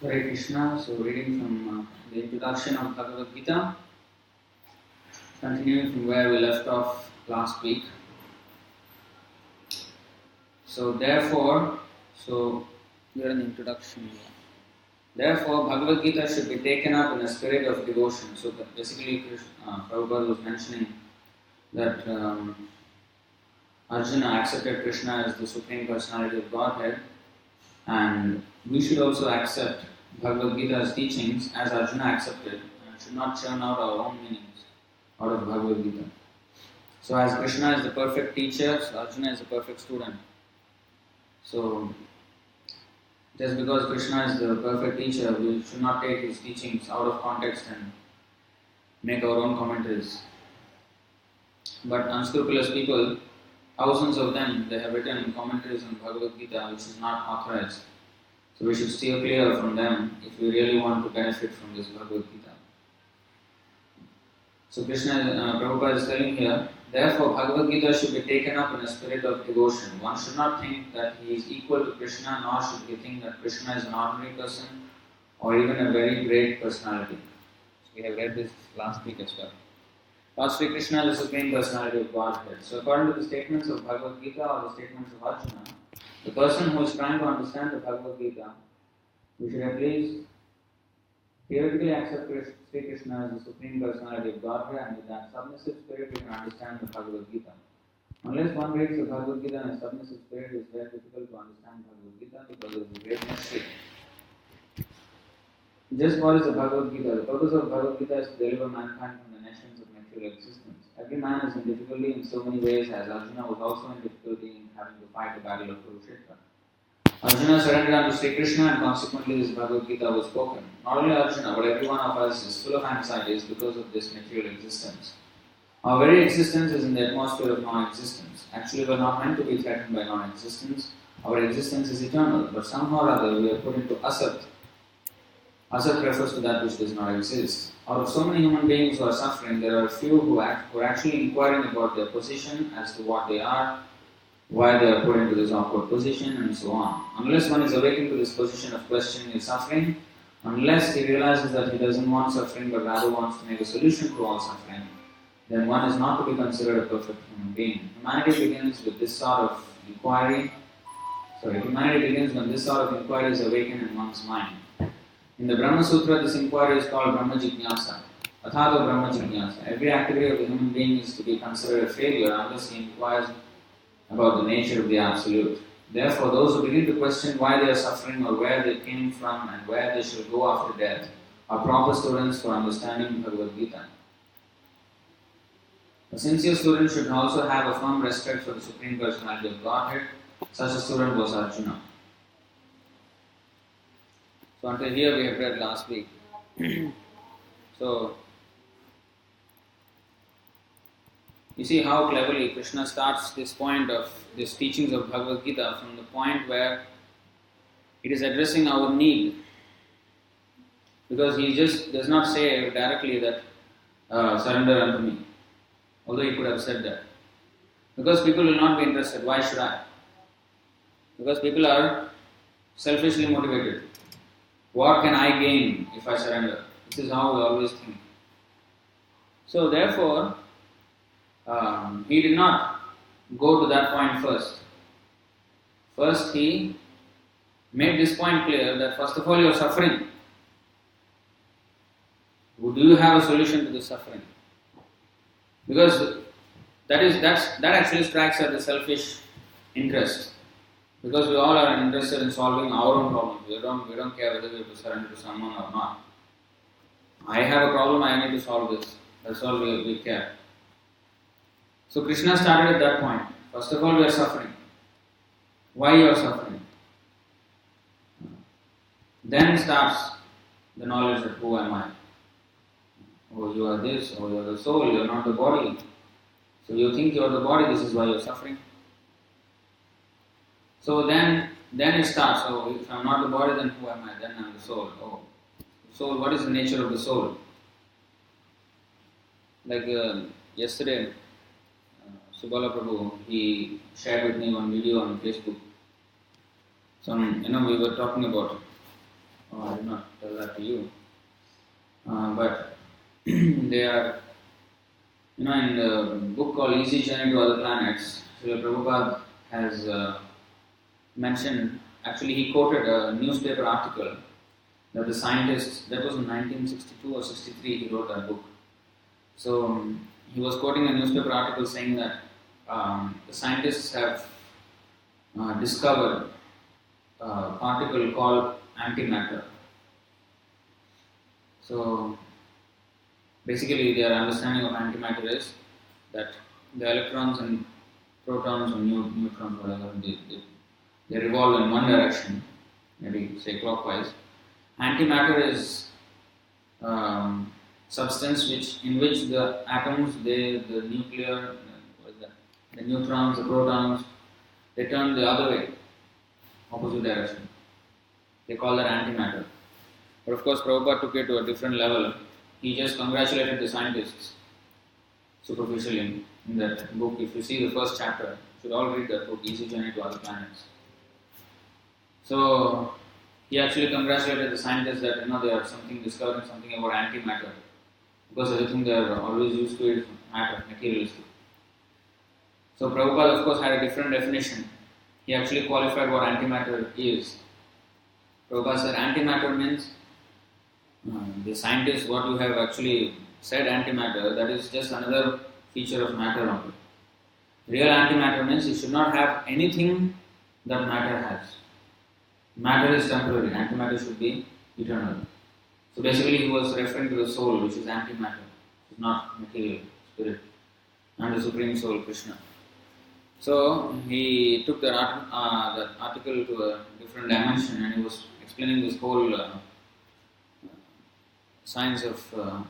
Hare Krishna. So reading from the introduction of Bhagavad-gītā, continuing from where we left off last week. So therefore, we are in the introduction here. Therefore, Bhagavad-gītā should be taken up in a spirit of devotion. So basically, Prabhupada was mentioning that Arjuna accepted Krishna as the Supreme Personality of Godhead, and we should also accept Bhagavad-gīta's teachings as Arjuna accepted, and should not churn out our own meanings out of Bhagavad-gītā. So as Krishna is the perfect teacher, so Arjuna is the perfect student. So just because Krishna is the perfect teacher, we should not take his teachings out of context and make our own commentaries. But unscrupulous people, thousands of them, they have written commentaries on Bhagavad-gītā which is not authorized. So we should steer clear from them if we really want to benefit from this Bhagavad-gītā. So Prabhupada is telling here, therefore Bhagavad-gītā should be taken up in a spirit of devotion. One should not think that he is equal to Krishna, nor should he think that Krishna is an ordinary person or even a very great personality. So we have read this last week as well. Lord Sri Krishna is the Supreme Personality of Godhead. So according to the statements of Bhagavad-gītā or the statements of Arjuna, the person who is trying to understand the Bhagavad-gītā, we should at least theoretically accept Sri Krishna as the Supreme Personality of Godhead, and with that submissive spirit we can understand the Bhagavad-gītā. Unless one reads the Bhagavad-gītā in a submissive spirit, it is very difficult to understand Bhagavad-gītā because it is a great mystery. Just what is the Bhagavad-gītā? The purpose of Bhagavad-gītā is to deliver mankind from the nations of material existence. Every man is in difficulty in so many ways, as Arjuna was also in difficulty in having to fight the battle of Kurukshetra. Arjuna surrendered unto Sri Krishna, and consequently this Bhagavad-gītā was spoken. Not only Arjuna, but every one of us is full of anxieties because of this material existence. Our very existence is in the atmosphere of non-existence. Actually, we are not meant to be threatened by non-existence. Our existence is eternal, but somehow or other we are put into asat. Asat refers to that which does not exist. Out of so many human beings who are suffering, there are a few who are actually inquiring about their position as to what they are, why they are put into this awkward position, and so on. Unless one is awakened to this position of questioning his suffering, unless he realizes that he doesn't want suffering but rather wants to make a solution to all suffering, then one is not to be considered a perfect human being. Humanity begins when this sort of inquiry is awakened in one's mind. In the Brahma Sutra, this inquiry is called Brahma Jignasa. Athato Brahma Jignasa. Every activity of the human being is to be considered a failure unless he inquires about the nature of the Absolute. Therefore, those who begin to question why they are suffering or where they came from and where they shall go after death are proper students for understanding Bhagavad-gītā. A sincere student should also have a firm respect for the Supreme Personality of Godhead. Such a student was Arjuna. So until here we have read last week. So, you see how cleverly Krishna starts this point of this teachings of Bhagavad-gītā from the point where it is addressing our need. Because he just does not say directly that surrender unto me. Although he could have said that. Because people will not be interested. Why should I? Because people are selfishly motivated. What can I gain if I surrender? This is how we always think. So therefore, he did not go to that point first. First he made this point clear that first of all you are suffering. Do you have a solution to this suffering? Because that actually strikes at the selfish interest. Because we all are interested in solving our own problems. We don't care whether we have to surrender to someone or not. I have a problem, I need to solve this. That's all we care. So Krishna started at that point. First of all, we are suffering. Why you are suffering? Then starts the knowledge of who am I. Oh, you are this, oh, you are the soul, you are not the body. So you think you are the body, this is why you are suffering. So then it starts. Oh, if I am not the body, then who am I? Then I am the soul. Oh, soul, what is the nature of the soul? Like yesterday, Subala Prabhu, he shared with me one video on Facebook. We were talking about Oh, I did not tell that to you. But they are, in the book called Easy Journey to Other Planets, Srila Prabhupada has mentioned, actually he quoted a newspaper article that the scientists, that was in 1962 or 63 he wrote that book. So he was quoting a newspaper article saying that the scientists have discovered a particle called antimatter. So basically their understanding of antimatter is that the electrons and protons or neutrons, whatever, they revolve in one direction, maybe say clockwise. Antimatter is substance in which the atoms, the nuclear, the neutrons, the protons, they turn the other way, opposite direction. They call that antimatter. But of course, Prabhupada took it to a different level. He just congratulated the scientists superficially in that book. If you see the first chapter, you should all read that book, Easy Journey to Other Planets. So he actually congratulated the scientists that they are discovering something about antimatter, because everything they are always used to is matter, materialistic. So Prabhupada of course had a different definition. He actually qualified what antimatter is. Prabhupada said antimatter means the scientists, what you have actually said antimatter, that is just another feature of matter only. Real antimatter means you should not have anything that matter has. Matter is temporary, antimatter should be eternal. So basically he was referring to the soul, which is antimatter, which is not material, spirit, and the Supreme Soul, Krishna. So he took that article to a different dimension, and he was explaining this whole science of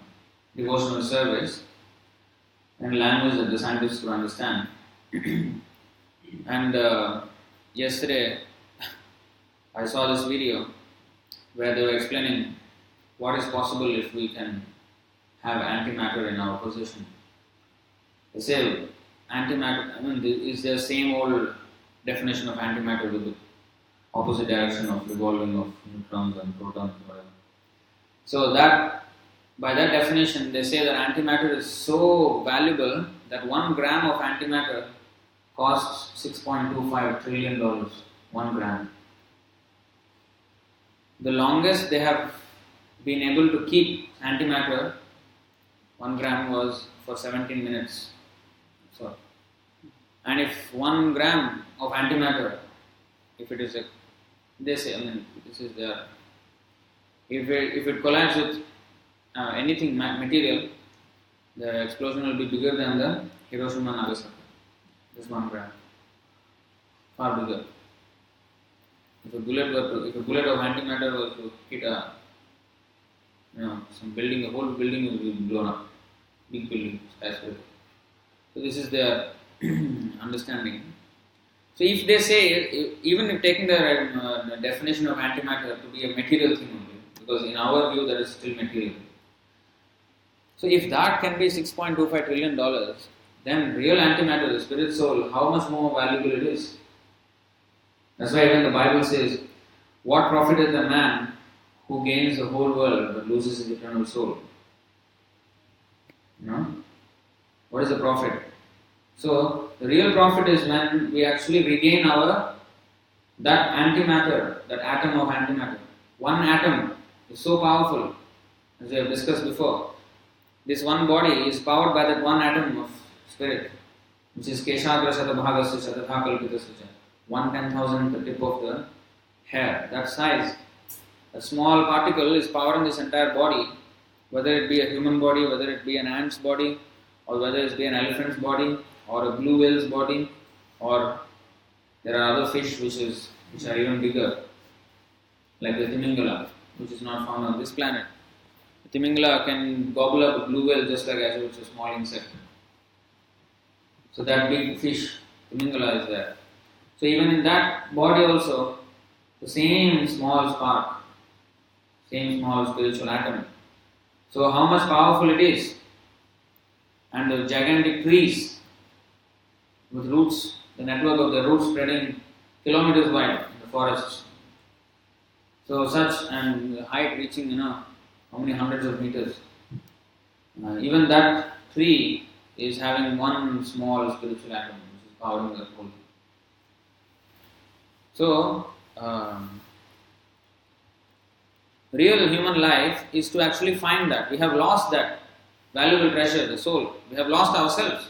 devotional service and language that the scientists could understand. And yesterday I saw this video where they were explaining what is possible if we can have antimatter in our possession. They say antimatter, is the same old definition of antimatter with the opposite direction of revolving of neutrons and protons, whatever. So that, by that definition, they say that antimatter is so valuable that 1 gram of antimatter costs $6.25 trillion. 1 gram. The longest they have been able to keep antimatter, 1 gram, was for 17 minutes. So, and if 1 gram of antimatter, if it is they say, this is there. If it collides with anything material, the explosion will be bigger than the Hiroshima and Nagasaki. This 1 gram, far bigger. If a bullet of antimatter was to hit some building, the whole building will be blown up. Big building, skyscraper. So this is their understanding. So if they say, even if taking the definition of antimatter to be a material thing only, because in our view that is still material. So if that can be $6.25 trillion, then real antimatter, the spirit soul, how much more valuable it is. That's why when the Bible says, what profiteth the man who gains the whole world but loses his eternal soul? What is the profit? So the real profit is when we actually regain that antimatter, that atom of antimatter. 1 atom is so powerful, as we have discussed before. This one body is powered by that 1 atom of spirit, which is Keshagra Shatabhagasya Shatatha Kalpitasya. 1/10,000th the tip of the hair. That size, a small particle is powering this entire body, whether it be a human body, whether it be an ant's body, or whether it be an elephant's body, or a blue whale's body, or there are other fish which are even bigger, like the Timingala, which is not found on this planet. The Timingala can gobble up a blue whale just like as if it's a small insect. So that big fish, Timingala, is there. So even in that body also, the same small spark, same small spiritual atom. So how much powerful it is. And the gigantic trees with roots, the network of the roots spreading kilometers wide in the forests. So such and height reaching, how many hundreds of meters. Even that tree is having one small spiritual atom which is powering the whole thing. So, real human life is to actually find that. We have lost that valuable treasure, the soul. We have lost ourselves.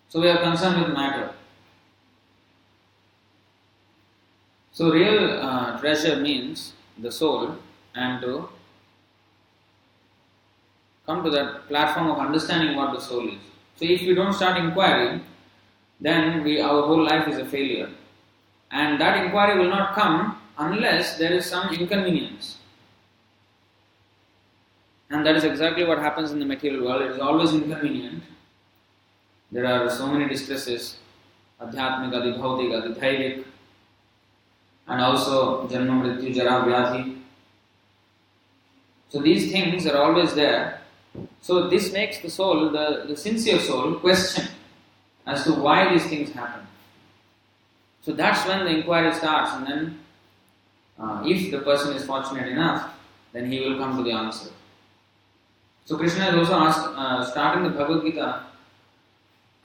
So we are concerned with matter. So real treasure means the soul, and to come to that platform of understanding what the soul is. So if we don't start inquiring, then our whole life is a failure. And that inquiry will not come unless there is some inconvenience. And that is exactly what happens in the material world. It is always inconvenient. There are so many distresses, adhyatmika, adhibhautika, adhidhaivik, and also janma, mrityu, jara, vyadhi. So these things are always there. So this makes the soul, the sincere soul, question as to why these things happen. So that's when the inquiry starts, and then if the person is fortunate enough, then he will come to the answer. So Krishna is also starting the Bhagavad-gītā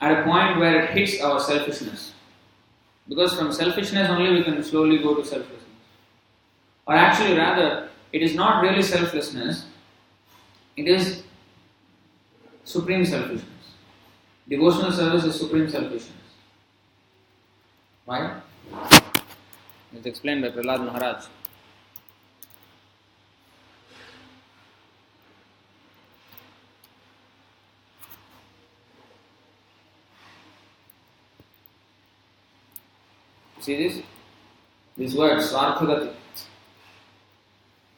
at a point where it hits our selfishness. Because from selfishness only we can slowly go to selflessness. Or actually rather, it is not really selflessness, it is supreme selfishness. Devotional service is supreme selfishness. Why? It's explained by Prahlad Maharaj. See this? This word, Swarthagati.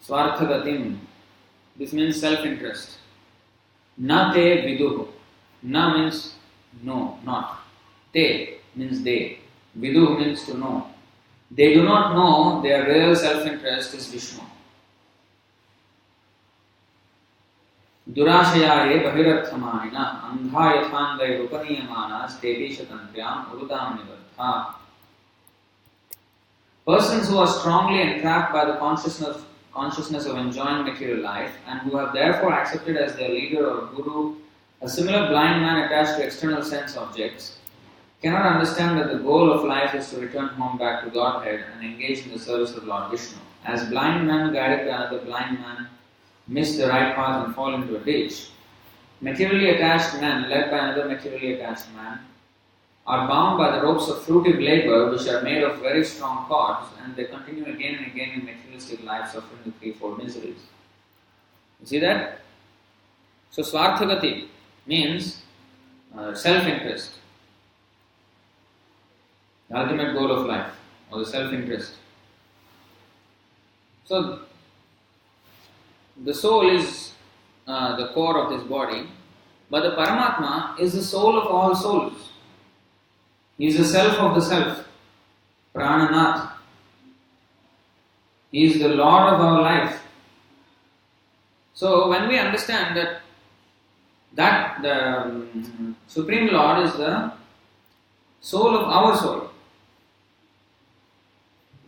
Swarthagatim. This means self-interest. Na te viduhu. Na means no, not. Te means they. Viduhu means to know. They do not know their real self-interest is Vishnu. Durashayaye bahirarthamanina andha yathangai upaniyamanas tevi shatantriyam urudam nivartha. Persons who are strongly entrapped by the consciousness of enjoying material life and who have therefore accepted as their leader or guru a similar blind man attached to external sense objects cannot understand that the goal of life is to return home back to Godhead and engage in the service of Lord Vishnu. As blind men guided by another blind man miss the right path and fall into a ditch, materially attached men led by another materially attached man are bound by the ropes of fruitive labor which are made of very strong cords, and they continue again and again in materialistic life suffering the threefold miseries. You see that? So Swarthagati means self-interest. The ultimate goal of life, or the self-interest. So, the soul is the core of this body, but the Paramatma is the soul of all souls. He is the self of the self, Prananath. He is the Lord of our life. So, when we understand that the Supreme Lord is the soul of our soul,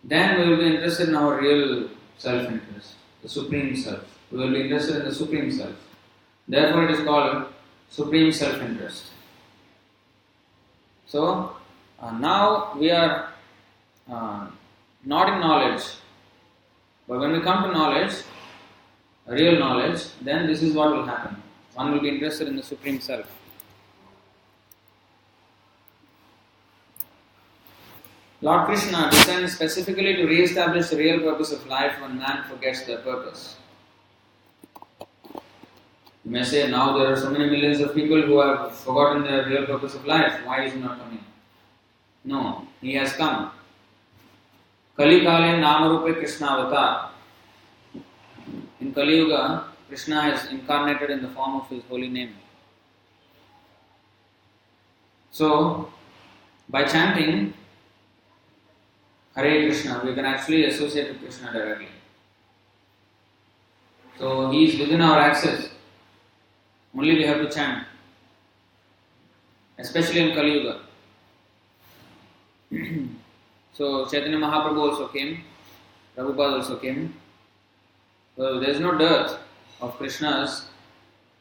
then we will be interested in our real self-interest, the Supreme Self. We will be interested in the Supreme Self. Therefore, it is called Supreme Self-interest. So, now we are not in knowledge, but when we come to knowledge, real knowledge, then this is what will happen. One will be interested in the Supreme Self. Lord Krishna descends specifically to re-establish the real purpose of life when man forgets their purpose. You may say, now there are so many millions of people who have forgotten their real purpose of life. Why is he not coming? No, he has come. Kali Kale Namarupe Krishna Avatar. In Kali Yuga, Krishna is incarnated in the form of his holy name. So, by chanting Hare Krishna, we can actually associate with Krishna directly. So, he is within our access. Only we have to chant. Especially in Kali Yuga. So, Chaitanya Mahaprabhu also came Prabhupada also came. So there is no dearth of Krishna's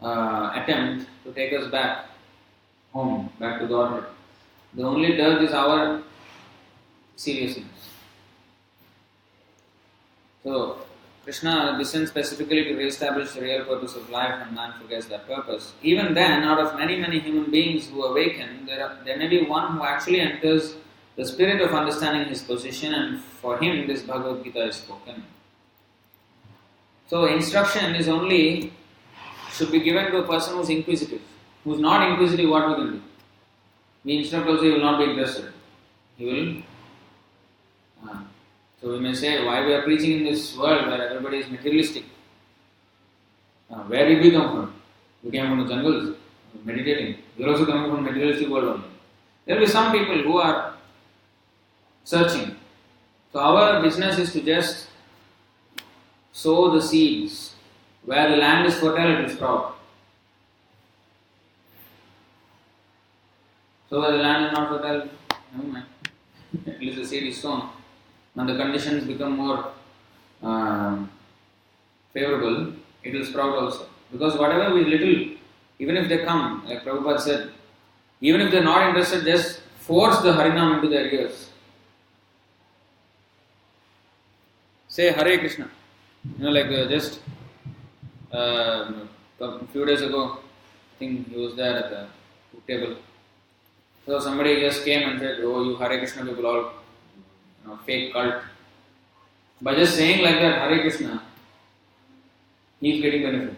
attempt to take us back home, back to Godhead. The only dearth is our seriousness. So, Krishna descends specifically to re-establish the real purpose of life, and man forgets that purpose. Even then, out of many, many human beings who awaken, there may be one who actually enters the spirit of understanding his position, and for him this Bhagavad-gītā is spoken. So, instruction should be given to a person who is inquisitive. Who is not inquisitive, what we can do? We instruct also, he will not be interested. He will. So we may say, why we are preaching in this world where everybody is materialistic? Where did we come from? We came from the jungles, meditating. We are also coming from materialistic world only. There will be some people who are searching. So our business is to just sow the seeds. Where the land is fertile, it will sprout. So where the land is not fertile, never mind. At least the seed is sown. When the conditions become more favorable, it will sprout also. Because whatever we little, even if they come, like Prabhupada said, even if they are not interested, just force the Harinam into their ears. Say Hare Krishna. Just a few days ago, I think he was there at the food table. So somebody just came and said, oh, you Hare Krishna people all fake cult. By just saying like that, Hare Krishna, he is getting benefit.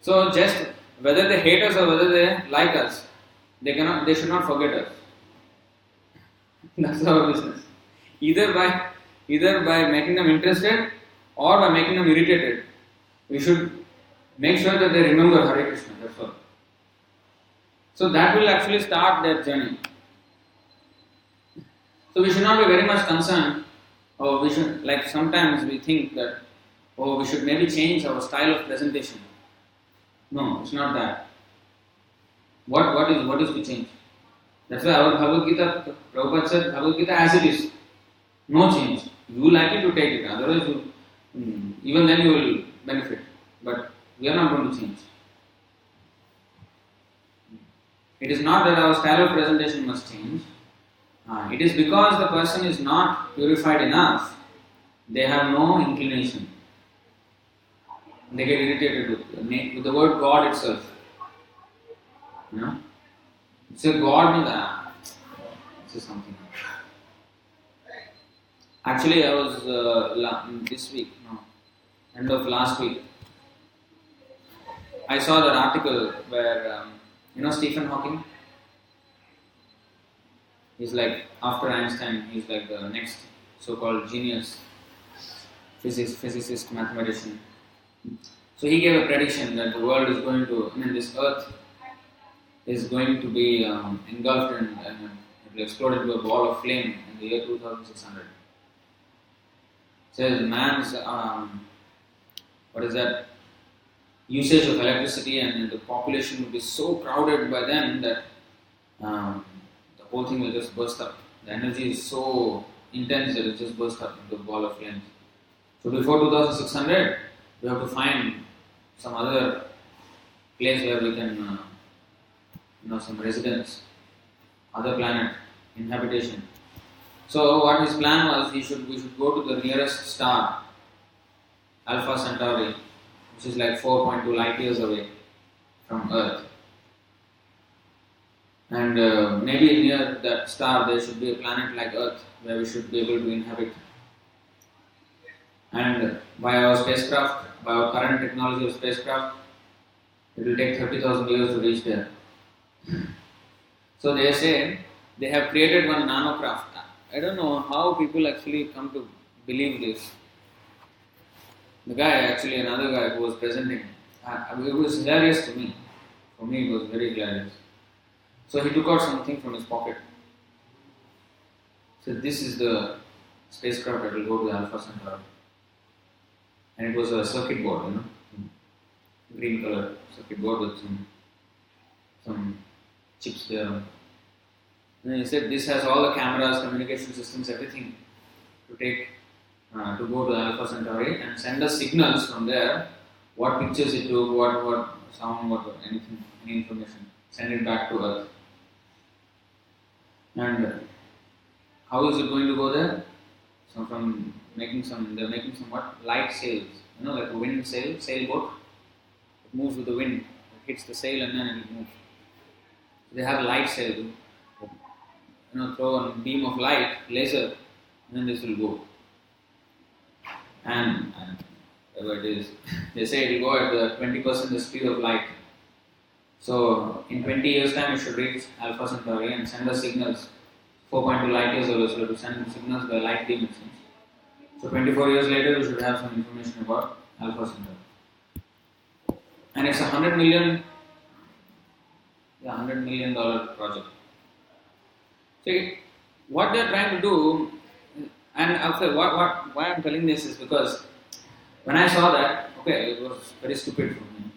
So just whether they hate us or whether they like us, they should not forget us. That's our business. Either by making them interested or by making them irritated, we should make sure that they remember Hare Krishna. That's all. So that will actually start their journey. So we should not be very much concerned, or we should, like sometimes we think that, we should maybe change our style of presentation. No, it's not that. What is to change? That's why our Bhagavad-gītā, Prabhupada said, Bhagavad-gītā as it is. No change. You like it to take it, otherwise even then you will benefit. But we are not going to change. It is not that our style of presentation must change. It is because the person is not purified enough, they have no inclination. They get irritated with the word God itself. It's a God, this is something. Actually, I was end of last week, I saw that article where, Stephen Hawking? He's like, after Einstein, he's like the next so-called genius physicist, mathematician. So he gave a prediction that the world is going to, this earth is going to be engulfed and it will explode into a ball of flame in the year 2600. Says man's, usage of electricity and the population will be so crowded by then that the whole thing will just burst up. The energy is so intense that it just bursts up into a ball of flames. So before 2600, we have to find some other place where we can, some residence, other planet, inhabitation. So what his plan was, we should go to the nearest star, Alpha Centauri, which is like 4.2 light years away from Earth. And maybe near that star there should be a planet like Earth where we should be able to inhabit. And by our spacecraft, by our current technology of spacecraft, it will take 30,000 years to reach there. So they say they have created one nanocraft. I don't know how people actually come to believe this. The guy, actually another guy who was presenting, it was hilarious to me. For me it was very hilarious. So he took out something from his pocket. So this is the spacecraft that will go to the Alpha Centauri. And it was a circuit board, green color circuit board with some chips there. And he said this has all the cameras, communication systems, everything. to take to go to Alpha Centauri and send us signals from there, what pictures it took, what sound, what anything, any information, send it back to Earth. And how is it going to go there? So from they're making some what? Light sails, like a wind sailboat. It moves with the wind. It hits the sail and then it moves. So they have a light sail. Throw a beam of light, laser, and then this will go. And whatever it is, they say it will go at 20% the speed of light. So in 20 years' time, it should reach Alpha Centauri and send us signals. 4.2 light years away, so to send signals by light beam. So 24 years later, we should have some information about Alpha Centauri. And it's $100 million project. See, what they're trying to do, and after why I'm telling this is because when I saw that, it was very stupid for me.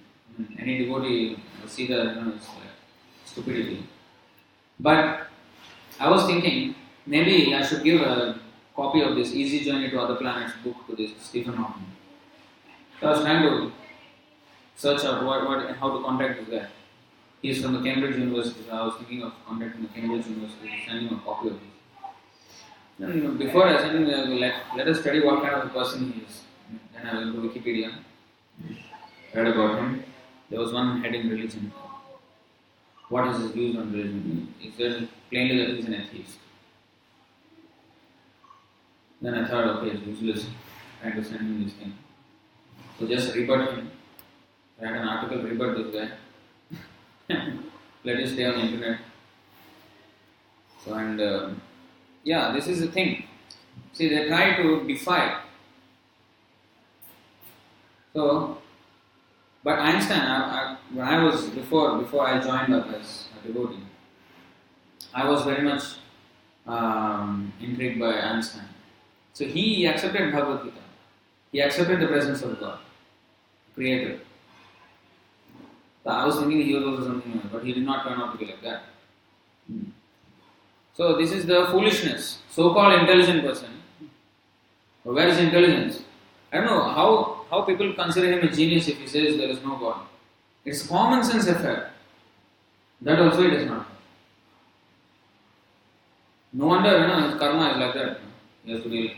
Any devotee will see that, it's like stupidity. But I was thinking, maybe I should give a copy of this Easy Journey to Other Planets book to this Stephen Hawking. So I was trying to search out how to contact this guy. He's from the Cambridge University, so I was thinking of contacting the Cambridge University to send him a copy of this. And before I send him, let us study what kind of a person he is. Then I went to Wikipedia, read about him. There was one heading religion. What is his views on religion? He said plainly that he is an atheist. Then I thought, it's useless trying to send him this thing. So just rebut him. Write an article, rebut this guy. Let it stay on the internet. So this is the thing. See, they try to defy. So, but Einstein, when I was before I joined up as a devotee, I was very much intrigued by Einstein. So he accepted Bhagavad-gītā. He accepted the presence of God, Creator. So I was thinking he was also something else, but he did not turn out to be like that. So this is the foolishness. So-called intelligent person. But where is intelligence? I don't know how people consider him a genius if he says there is no God. It's common sense affair. That also he does not have. No wonder, his karma is like that. He has to be,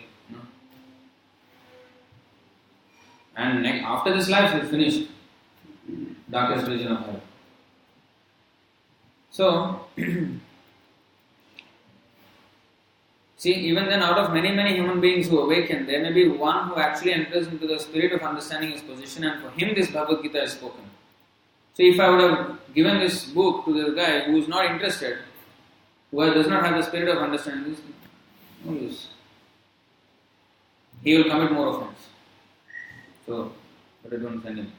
And after this life, he is finished. Darkest region of hell. So, see, even then, out of many human beings who awaken, there may be one who actually enters into the spirit of understanding his position, and for him this Bhagavad-gītā is spoken. So if I would have given this book to the guy who is not interested, who does not have the spirit of understanding, no use. He will commit more offense. So, but I don't send him.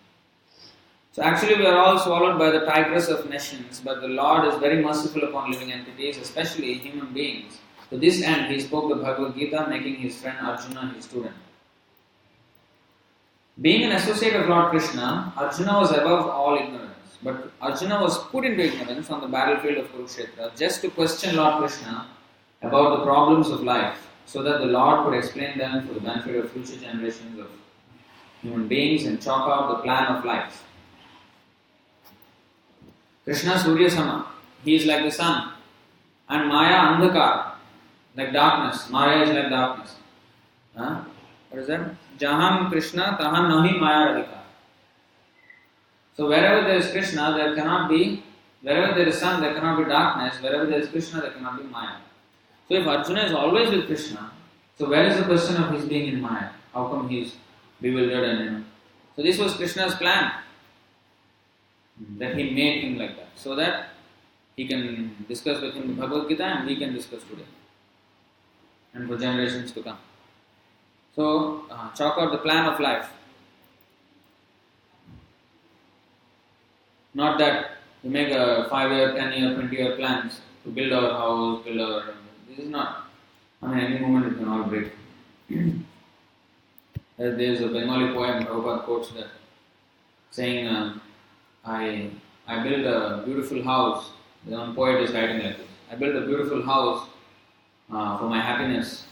So actually we are all swallowed by the tigress of nations, but the Lord is very merciful upon living entities, especially human beings. To this end, he spoke the Bhagavad-gītā, making his friend Arjuna his student. Being an associate of Lord Krishna, Arjuna was above all ignorance. But Arjuna was put into ignorance on the battlefield of Kurukshetra just to question Lord Krishna about the problems of life, so that the Lord could explain them for the benefit of future generations of human beings and chalk out the plan of life. Krishna Surya Sama, he is like the sun, and Maya Andhakar, like darkness. Maya is like darkness. What is that? Jaham Krishna tahan nahi Maya radhika. So wherever there is Krishna, there cannot be, wherever there is sun, there cannot be darkness. Wherever there is Krishna, there cannot be Maya. So if Arjuna is always with Krishna, so where is the question of his being in Maya? How come he is bewildered and So this was Krishna's plan. That he made him like that, so that he can discuss with him the Bhagavad-gītā and we can discuss today and for generations to come. So, chalk out the plan of life. Not that we make a 5-year, 10-year, 20-year plans to build our house, this is not. Any moment it can all break. There is a Bengali poem, Prabhupada quotes that, saying, I built a beautiful house. The one poet is writing like this. I built a beautiful house for my happiness,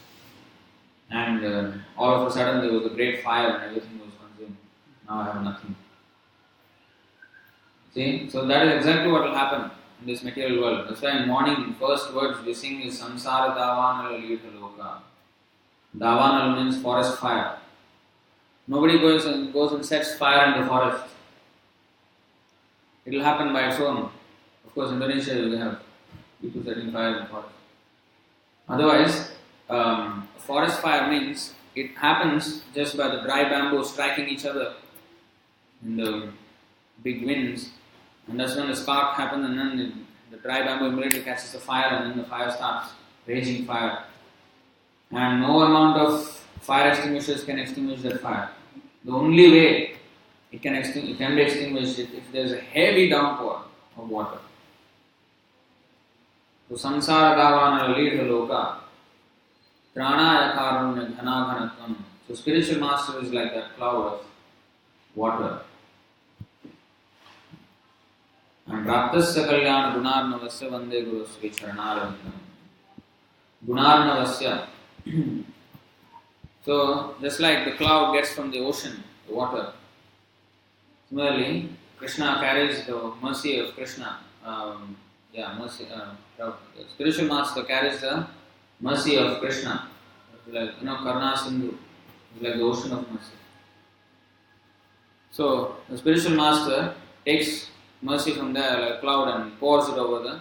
and all of a sudden there was a great fire and everything was consumed. Now I have nothing. See, so that is exactly what will happen in this material world. That's why in morning, first words we sing is Samsara Davanala Lita Loka. Davanal means forest fire. Nobody goes and sets fire in the forest. It will happen by its own. Of course, in Indonesia you will have people setting fire in the forest. Otherwise, forest fire means it happens just by the dry bamboo striking each other in the big winds, and that's when the spark happens, and then the dry bamboo immediately catches the fire, and then the fire starts raging fire. And no amount of fire extinguishers can extinguish that fire. The only way it can be extinguished is if there is a heavy downpour of water. So samsara davana lita loka pranaya karunya dhana ghanatvam. So spiritual master is like that cloud of water. And raptasya kalyana gunarnavasya vande guru sri charanarvindam. Gunarnavasya. So just like the cloud gets from the ocean, the water. Similarly, Krishna carries the mercy of Krishna. The spiritual master carries the mercy of Krishna. Like, Karna Sindhu is like the ocean of mercy. So the spiritual master takes mercy from there like a cloud and pours it over the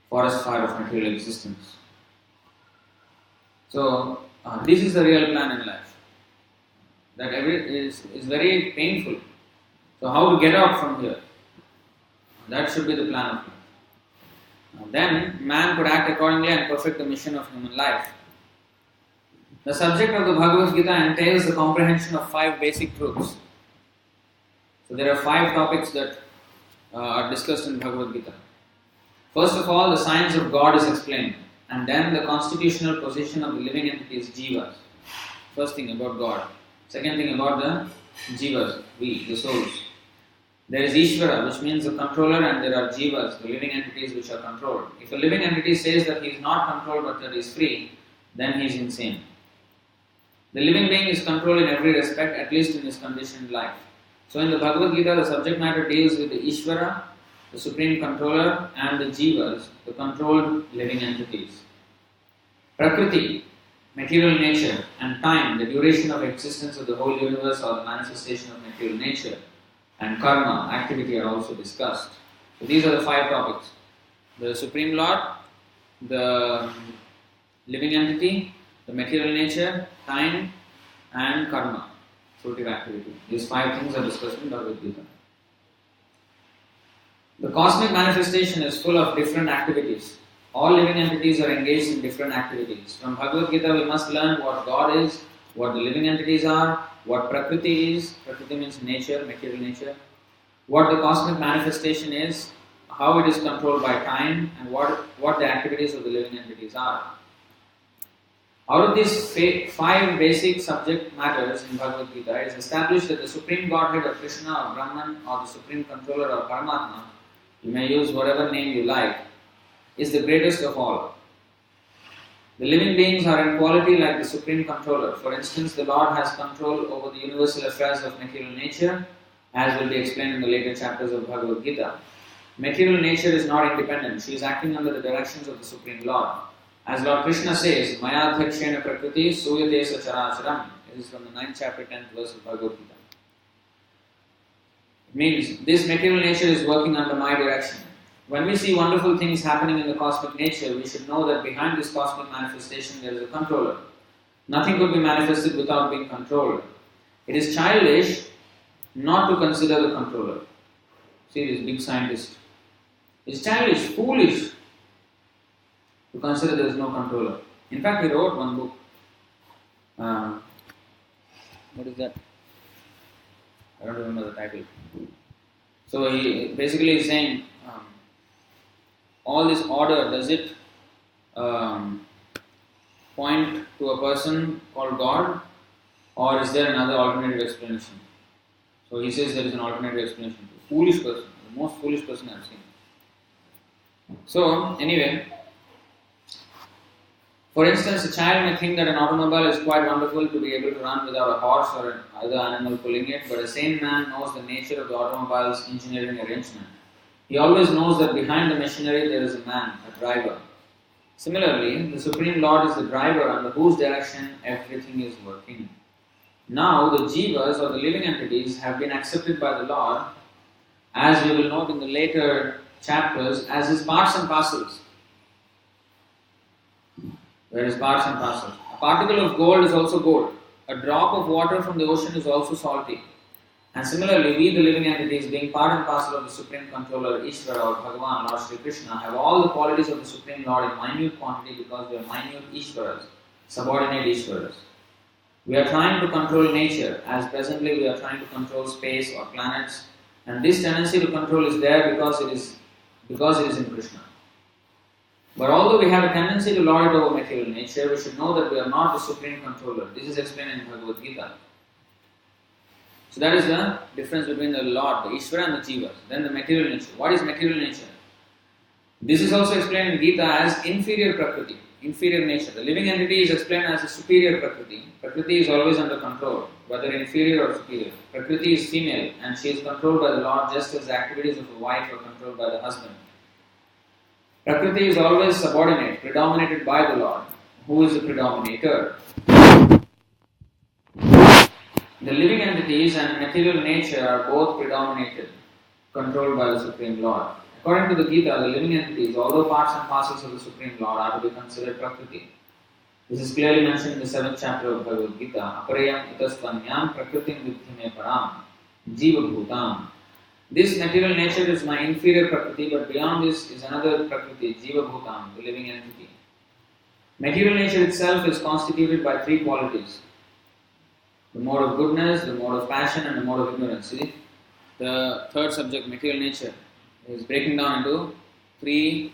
forest fire of material existence. So this is the real plan in life. That is very painful. So how to get out from here? That should be the plan of life. Then man could act accordingly and perfect the mission of human life. The subject of the Bhagavad-gītā entails the comprehension of 5 basic truths. So there are 5 topics that are discussed in Bhagavad-gītā. First of all, the science of God is explained, and then the constitutional position of the living entities, jivas. First thing about God. Second thing about the jivas, we, the souls. There is Ishvara, which means the controller, and there are jivas, the living entities which are controlled. If a living entity says that he is not controlled but that he is free, then he is insane. The living being is controlled in every respect, at least in his conditioned life. So in the Bhagavad-gītā, the subject matter deals with the Ishvara, the supreme controller, and the jivas, the controlled living entities. Prakriti, material nature, and time, the duration of existence of the whole universe or the manifestation of material nature, and karma, activity, are also discussed. So these are the 5 topics. The Supreme Lord, the living entity, the material nature, time, and karma, fruitive activity. These 5 things are discussed in Bhagavad-gītā. The cosmic manifestation is full of different activities. All living entities are engaged in different activities. From Bhagavad-gītā we must learn what God is, what the living entities are, what Prakriti is. Prakriti means nature, material nature. What the cosmic manifestation is, how it is controlled by time, and what the activities of the living entities are. Out of these 5 basic subject matters in Bhagavad-gītā, it is established that the Supreme Godhead of Krishna or Brahman or the Supreme Controller or Paramatma, you may use whatever name you like, is the greatest of all. The living beings are in quality like the Supreme Controller. For instance, the Lord has control over the universal affairs of material nature, as will be explained in the later chapters of Bhagavad-gītā. Material nature is not independent. She is acting under the directions of the Supreme Lord. As Lord Krishna says, Maya Dhakshena Prakriti Suyate Sacharacharam. This is from the 9th chapter, 10th verse of Bhagavad-gītā. It means this material nature is working under my direction. When we see wonderful things happening in the cosmic nature, we should know that behind this cosmic manifestation there is a controller. Nothing could be manifested without being controlled. It is childish not to consider the controller. See this big scientist. It's childish, foolish to consider there is no controller. In fact, he wrote one book. What is that? I don't remember the title. So he basically is saying, all this order, does it point to a person called God, or is there another alternative explanation? So he says there is an alternative explanation. Foolish person, the most foolish person I have seen. So anyway, For instance, a child may think that an automobile is quite wonderful to be able to run without a horse or an other animal pulling it, but a sane man knows the nature of the automobile's engineering arrangement. He always knows that behind the machinery there is a man, a driver. Similarly, the Supreme Lord is the driver under whose direction everything is working. Now, the jivas or the living entities have been accepted by the Lord, as we will note in the later chapters, as his parts and parcels. There is parts and parcels. A particle of gold is also gold. A drop of water from the ocean is also salty. And similarly, we, the living entities, being part and parcel of the Supreme Controller, Ishvara or Bhagavan, Lord Sri Krishna, have all the qualities of the Supreme Lord in minute quantity because we are minute Ishvaras, subordinate Ishvaras. We are trying to control nature, as presently we are trying to control space or planets, and this tendency to control is there because it is in Krishna. But although we have a tendency to lord it over material nature, we should know that we are not the Supreme Controller. This is explained in Bhagavad-gītā. So that is the difference between the Lord, the Ishvara and the Jivas. Then the material nature. What is material nature? This is also explained in Gita as inferior Prakriti, inferior nature. The living entity is explained as a superior Prakriti. Prakriti is always under control, whether inferior or superior. Prakriti is female and she is controlled by the Lord just as the activities of a wife are controlled by the husband. Prakriti is always subordinate, predominated by the Lord, who is the predominator. The living entities and material nature are both predominated, controlled by the Supreme Lord. According to the Gita, the living entities, although parts and parcels of the Supreme Lord, are to be considered Prakriti. This is clearly mentioned in the 7th chapter of Bhagavad-gītā. Aparayam itastvanyam prakritim vidhyame param jiva bhutam. This material nature is my inferior Prakriti, but beyond this is another Prakriti, jiva bhutam, the living entity. Material nature itself is constituted by 3 qualities. The mode of goodness, the mode of passion and the mode of ignorance. See? The third subject, material nature, is breaking down into 3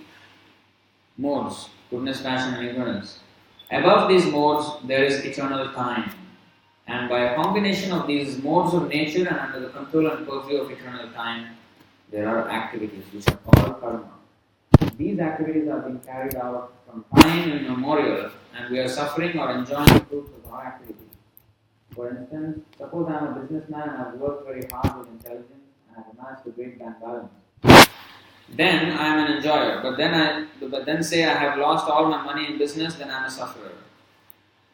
modes, goodness, passion and ignorance. Above these modes, there is eternal time. And by a combination of these modes of nature and under the control and purview of eternal time, there are activities which are called karma. These activities are being carried out from time immemorial and we are suffering or enjoying the fruits of our activities. For instance, suppose I am a businessman and I have worked very hard with intelligence and I have amassed a great bank balance. Then I am an enjoyer, but then say I have lost all my money in business, then I am a sufferer.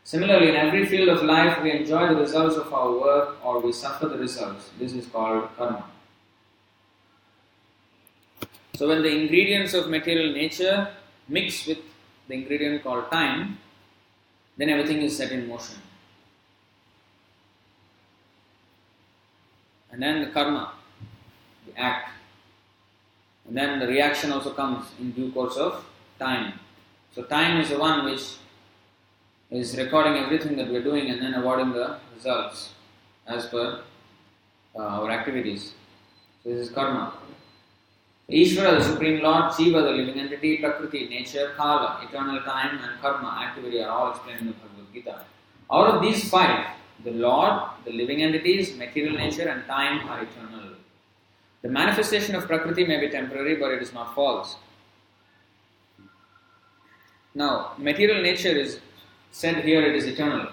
Similarly, in every field of life, we enjoy the results of our work or we suffer the results. This is called karma. So when the ingredients of material nature mix with the ingredient called time, then everything is set in motion. And then the karma, the act. And then the reaction also comes in due course of time. So time is the one which is recording everything that we are doing and then awarding the results as per our activities. So this is karma. Ishvara, the Supreme Lord, Jiva, the living entity, Prakriti, nature, Kala, eternal time, and karma, activity are all explained in the Bhagavad-gītā. Out of these 5, the Lord, the living entities, material nature and time are eternal. The manifestation of Prakriti may be temporary, but it is not false. Now, material nature is said here it is eternal.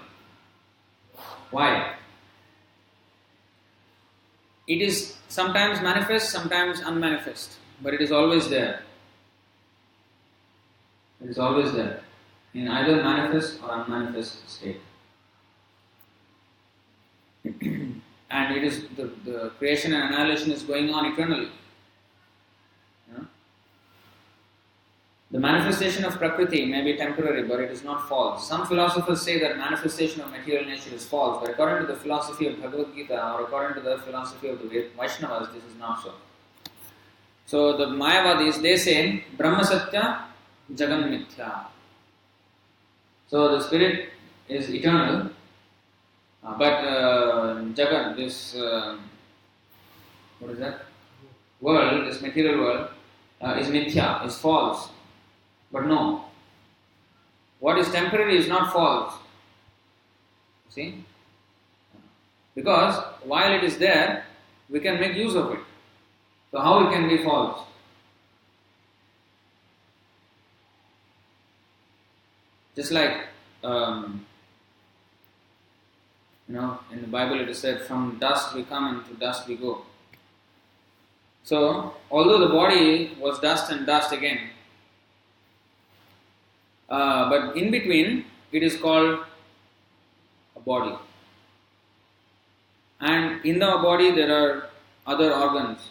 Why? It is sometimes manifest, sometimes unmanifest, but it is always there. It is always there, in either manifest or unmanifest state. And it is the creation and annihilation is going on eternally. Yeah? The manifestation of Prakriti may be temporary, but it is not false. Some philosophers say that manifestation of material nature is false, but according to the philosophy of Bhagavad-gītā or according to the philosophy of the Vaishnavas, this is not so. So the Mayavadis, they say, Brahma Satya, Jagam Mithya. So the spirit is eternal, but Jagan, this, what is that? World, this material world, is mithya, is false. But no, what is temporary is not false. See? Because while it is there, we can make use of it. So how it can be false? Just like, in the Bible it is said, from dust we come and to dust we go. So, although the body was dust and dust again, but in between it is called a body. And in the body there are other organs,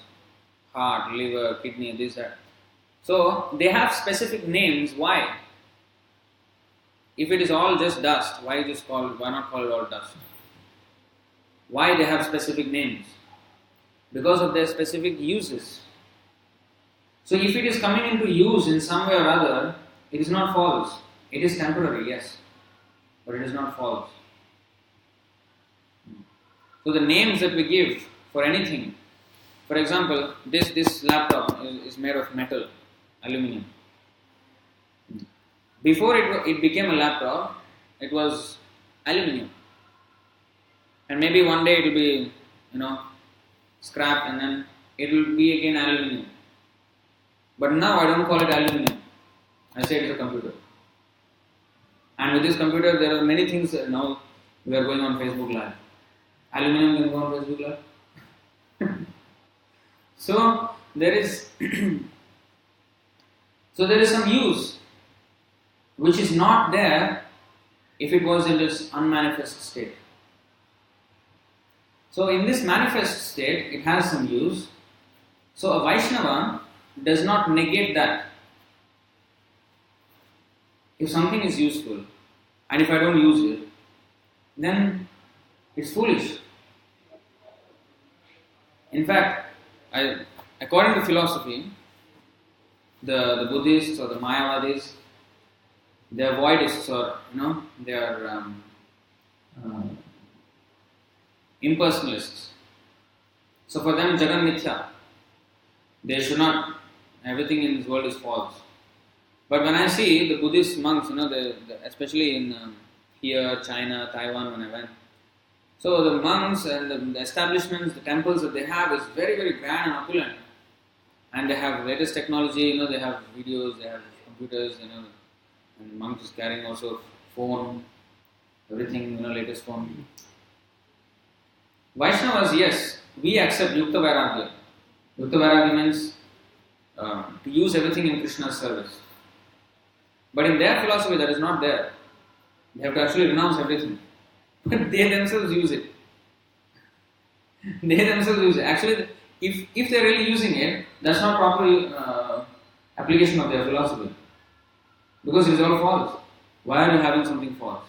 heart, liver, kidney, this, that. So, they have specific names. Why? If it is all just dust, why not call it all dust? Why they have specific names? Because of their specific uses. So if it is coming into use in some way or other, it is not false. It is temporary, yes, but it is not false. So the names that we give for anything, for example, this laptop is made of metal, aluminum. Before it became a laptop, it was aluminum. And maybe one day it will be, scrapped and then it will be again aluminum. But now I don't call it aluminum. I say it is a computer. And with this computer there are many things. Now we are going on Facebook Live. Aluminum can go on Facebook Live. So there is some use which is not there if it was in this unmanifest state. So in this manifest state, it has some use. So a Vaishnava does not negate that. If something is useful, and if I don't use it, then it's foolish. In fact, according to philosophy, the Buddhists or the Mayavadis, they are voidists, or they are impersonalists. So for them, Jagan Mithya. They should not. Everything in this world is false. But when I see the Buddhist monks, especially in here, China, Taiwan, when I went, so the monks and the establishments, the temples that they have is very, very grand and opulent. And they have latest technology, they have videos, they have computers, and the monk is carrying also phone, everything, latest phone. Vaishnavas, yes, we accept Yukta Vairagya. Yukta Vairagya means to use everything in Krishna's service. But in their philosophy, that is not there. They have to actually renounce everything. But they themselves use it. Actually, if they are really using it, that's not proper application of their philosophy. Because it is all false. Why are you having something false?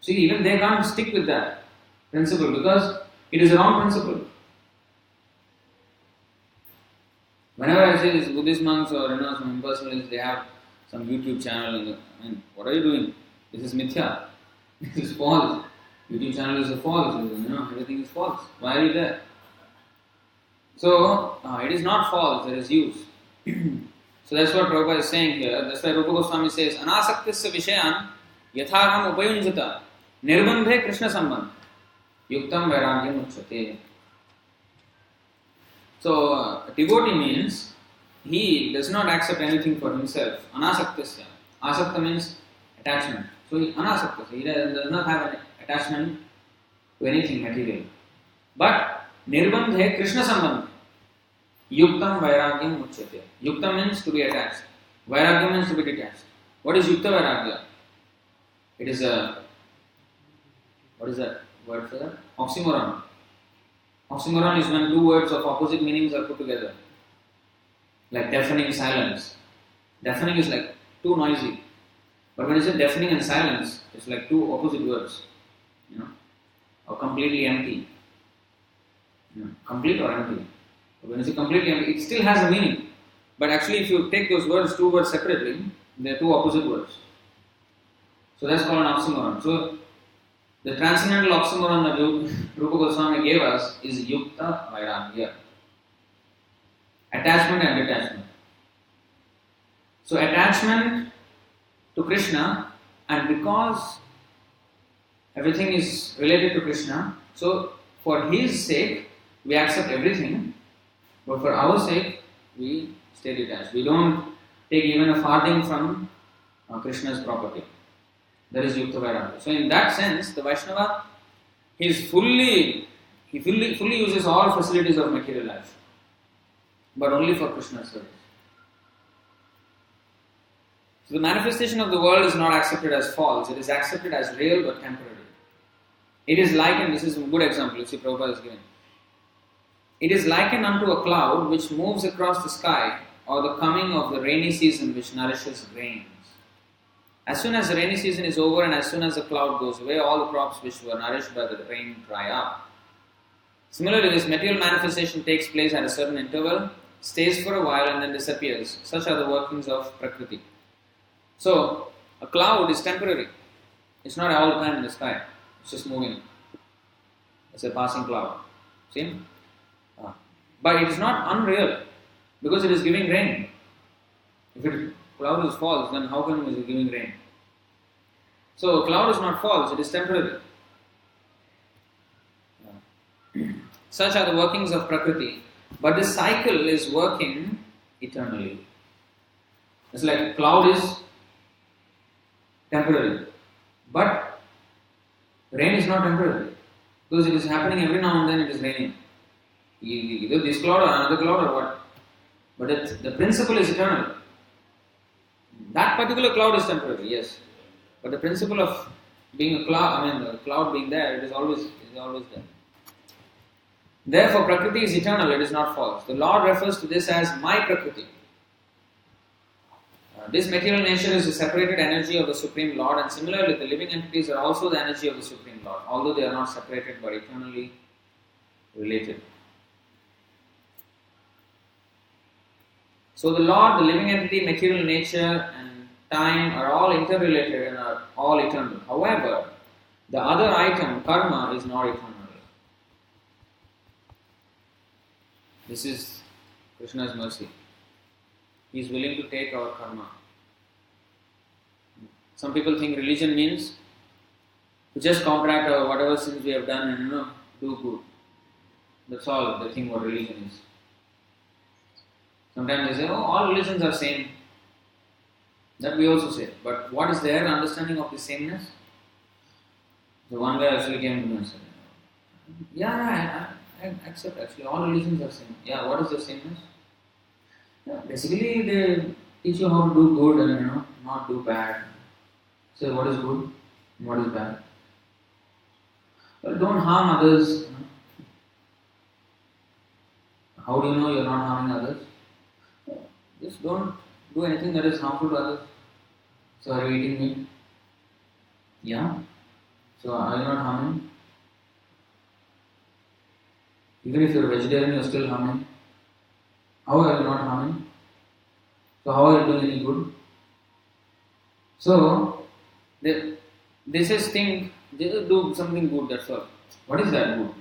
See, even they can't stick with that principle because it is a wrong principle. Whenever I say this Buddhist monks or some impersonalists, they have some YouTube channel, and what are you doing? This is mithya. This is false. YouTube channel is a false. Everything is false. Why are you there? So it is not false. There is use. So that's what Prabhupada is saying here. That's why Rupa Goswami says, Anasaktisya Vishayan Yathāgham Upayunjata Nirbandhe Krishna Sambandh Yuktam Vairagyam Uchyate. So devotee means he does not accept anything for himself. Anasaktisya. Asakta means attachment. So he anasakta. He does not have an attachment to anything material. But Nirbandhe Krishna Sambandh Yuktam Vairagyam Uchyate. Yuktam means to be attached. Vairagyam means to be detached. What is Yukta Vairagya? It is a, what is that word for that? Oxymoron. Oxymoron is when two words of opposite meanings are put together. Like deafening silence. Deafening is like too noisy. But when you say deafening and silence, it's like two opposite words. Or completely empty. Complete or empty. When you say completely empty, it still has a meaning. But actually, if you take those words, two words separately, they are two opposite words. So that's called an oxymoron. So the transcendental oxymoron that Rupa Goswami gave us is Yukta Vairagya. Attachment and detachment. So attachment to Krishna, and because everything is related to Krishna, so for his sake, we accept everything. But for our sake, we stay detached. We don't take even a farthing from Krishna's property. That is Yukta Vairagya. So in that sense, the Vaishnava, he fully uses all facilities of material life, but only for Krishna's service. So the manifestation of the world is not accepted as false, it is accepted as real but temporary. It is likened, this is a good example, you see Prabhupada is giving. It is likened unto a cloud which moves across the sky, or the coming of the rainy season which nourishes rains. As soon as the rainy season is over and as soon as the cloud goes away, all the crops which were nourished by the rain dry up. Similarly, this material manifestation takes place at a certain interval, stays for a while and then disappears. Such are the workings of Prakriti. So, a cloud is temporary. It's not all the time in the sky. It's just moving. It's a passing cloud. See? But it is not unreal because it is giving rain. If a cloud is false, then how come it is giving rain? So, a cloud is not false, it is temporary. Such are the workings of Prakriti. But this cycle is working eternally. It's like a cloud is temporary. But rain is not temporary. Because it is happening every now and then it is raining. Either this cloud or another cloud or what. But the principle is eternal. That particular cloud is temporary, yes. But the principle of being a cloud, the cloud being there, it is always there. Therefore, Prakriti is eternal, it is not false. The Lord refers to this as my Prakriti. This material nature is the separated energy of the Supreme Lord, and similarly, the living entities are also the energy of the Supreme Lord, although they are not separated but eternally related. So the Lord, the living entity, material nature and time are all interrelated and are all eternal. However, the other item, karma, is not eternal. This is Krishna's mercy. He is willing to take our karma. Some people think religion means to just counteract whatever sins we have done and do good. That's all they think what religion is. Sometimes they say, all religions are same. That we also say. But what is their understanding of the sameness? So one guy actually came to me and said, I accept actually all religions are same. Yeah, what is the sameness? Yeah, basically they teach you how to do good and not do bad. Say what is good and what is bad. Well, don't harm others. How do you know you are not harming others? Just don't do anything that is harmful to others. So are you eating meat? Yeah. So are you not harming? Even if you are vegetarian, you are still harming. How are you not harming? So how are you doing any good? So they just think they just do something good, that's all. What is that good?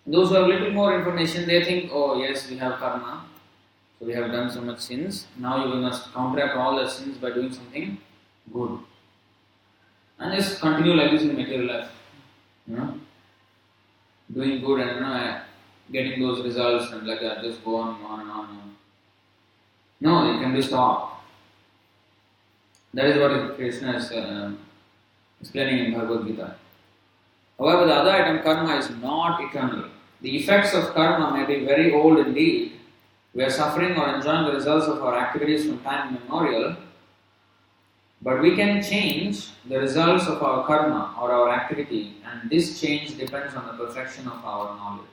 Those who have little more information, they think, oh yes, we have karma, so we have done so much sins, now we must counteract all the sins by doing something good. And just continue like this in material life. Doing good and getting those results and like that, just go on and on and on. No, it can be stopped. That is what Krishna is explaining in Bhagavad-gītā. However, the other item, karma, is not eternal. The effects of karma may be very old indeed. We are suffering or enjoying the results of our activities from time immemorial, but we can change the results of our karma or our activity, and this change depends on the perfection of our knowledge.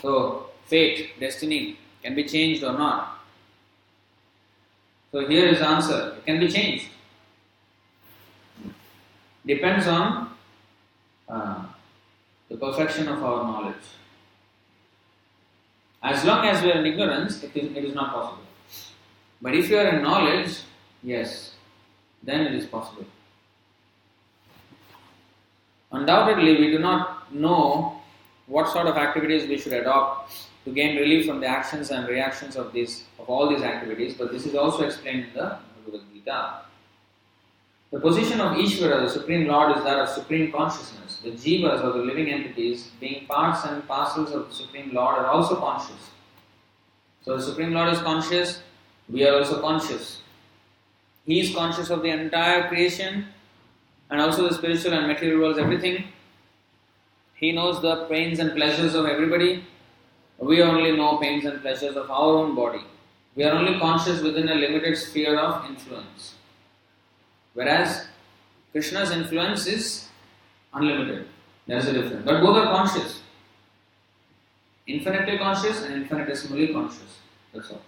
So, fate, destiny, can be changed or not. So here is the answer. It can be changed. Depends on the perfection of our knowledge. As long as we are in ignorance, it is not possible. But if you are in knowledge, yes, then it is possible. Undoubtedly, we do not know what sort of activities we should adopt to gain relief from the actions and reactions of all these activities, but this is also explained in the Bhagavad-gītā. The position of Ishvara, the Supreme Lord, is that of Supreme Consciousness. The Jivas, or the living entities, being parts and parcels of the Supreme Lord, are also conscious. So the Supreme Lord is conscious, we are also conscious. He is conscious of the entire creation and also the spiritual and material worlds, everything. He knows the pains and pleasures of everybody. We only know pains and pleasures of our own body. We are only conscious within a limited sphere of influence. Whereas Krishna's influence is unlimited. There is a difference. But both are conscious. Infinitely conscious and infinitesimally conscious. That's all.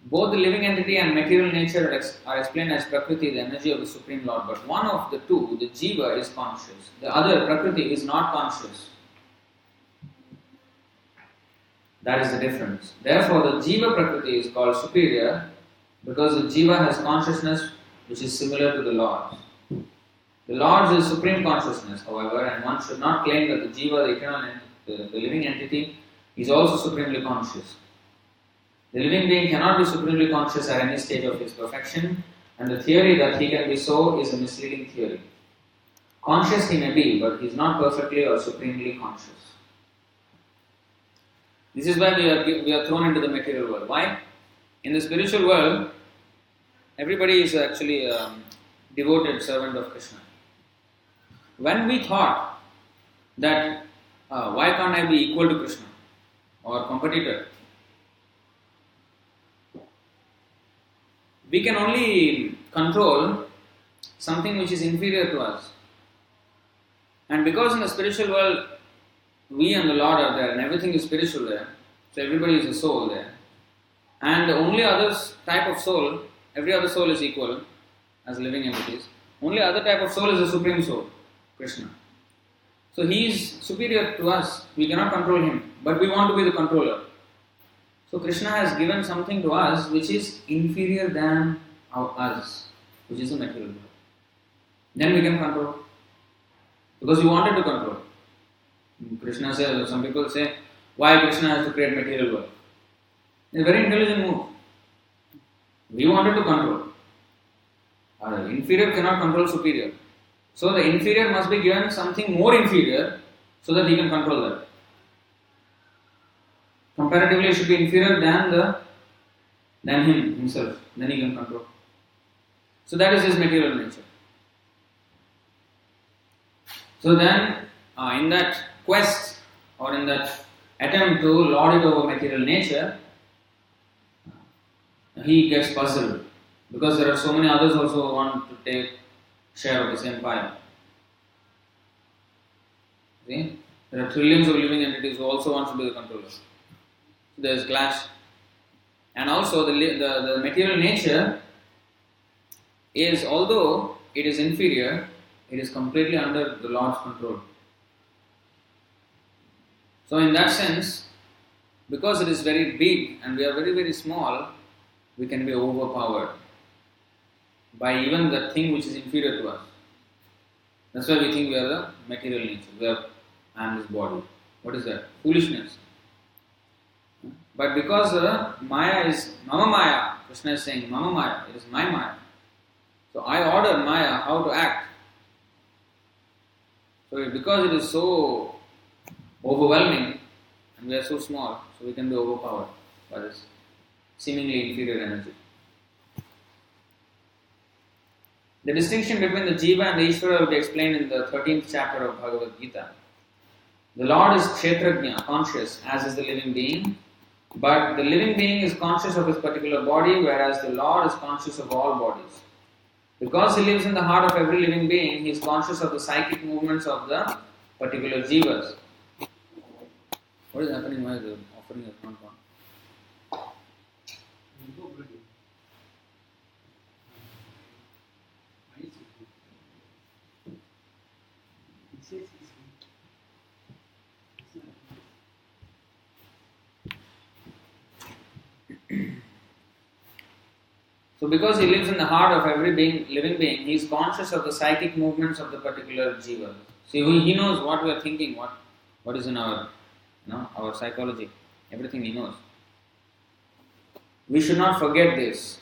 Both the living entity and material nature are explained as Prakriti, the energy of the Supreme Lord. But one of the two, the Jiva, is conscious. The other, Prakriti, is not conscious. That is the difference. Therefore, the Jiva Prakriti is called superior because the Jiva has consciousness which is similar to the Lord's. The Lord's is supreme consciousness, however, and one should not claim that the Jiva, the eternal, the living entity, is also supremely conscious. The living being cannot be supremely conscious at any stage of his perfection, and the theory that he can be so is a misleading theory. Conscious he may be, but he is not perfectly or supremely conscious. This is why we are thrown into the material world. Why? In the spiritual world, everybody is actually a devoted servant of Krishna. When we thought that why can't I be equal to Krishna or competitor, we can only control something which is inferior to us. And because in the spiritual world, we and the Lord are there and everything is spiritual there, so everybody is a soul there. And the only other type of soul, every other soul is equal as living entities. Only other type of soul is the Supreme Soul, Krishna. So he is superior to us, we cannot control him, but we want to be the controller. So Krishna has given something to us which is inferior than us, which is the material world. Then we can control. Because we wanted to control. Krishna says, some people say, why Krishna has to create material world? It's a very intelligent move. We wanted to control. Inferior cannot control superior. So the inferior must be given something more inferior so that he can control that. Comparatively, it should be inferior than him himself. Then he can control. So that is his material nature. So then, in that quest or in that attempt to lord it over material nature, he gets puzzled because there are so many others also who want to take share of the same pie. See? There are trillions of living entities who also want to be the controllers. So there is clash. And also the material nature is, although it is inferior, it is completely under the Lord's control. So in that sense, because it is very big and we are very, very small, we can be overpowered by even the thing which is inferior to us. That's why we think we are the material nature. We are, I am this body. What is that? Foolishness. But because Maya is Mama Maya, Krishna is saying Mama Maya, it is my Maya. So I order Maya how to act. So because it is so overwhelming and we are so small, so we can be overpowered by this seemingly inferior energy. The distinction between the Jiva and the Ishvara will be explained in the 13th chapter of Bhagavad-gītā. The Lord is Kshetrajna, conscious, as is the living being, but the living being is conscious of his particular body, whereas the Lord is conscious of all bodies. Because he lives in the heart of every living being, he is conscious of the psychic movements of the particular Jivas. What is happening? Why the offering has not gone? So because he lives in the heart of every living being, he is conscious of the psychic movements of the particular jiva. See, he knows what we are thinking, what is in our psychology. Everything he knows. We should not forget this.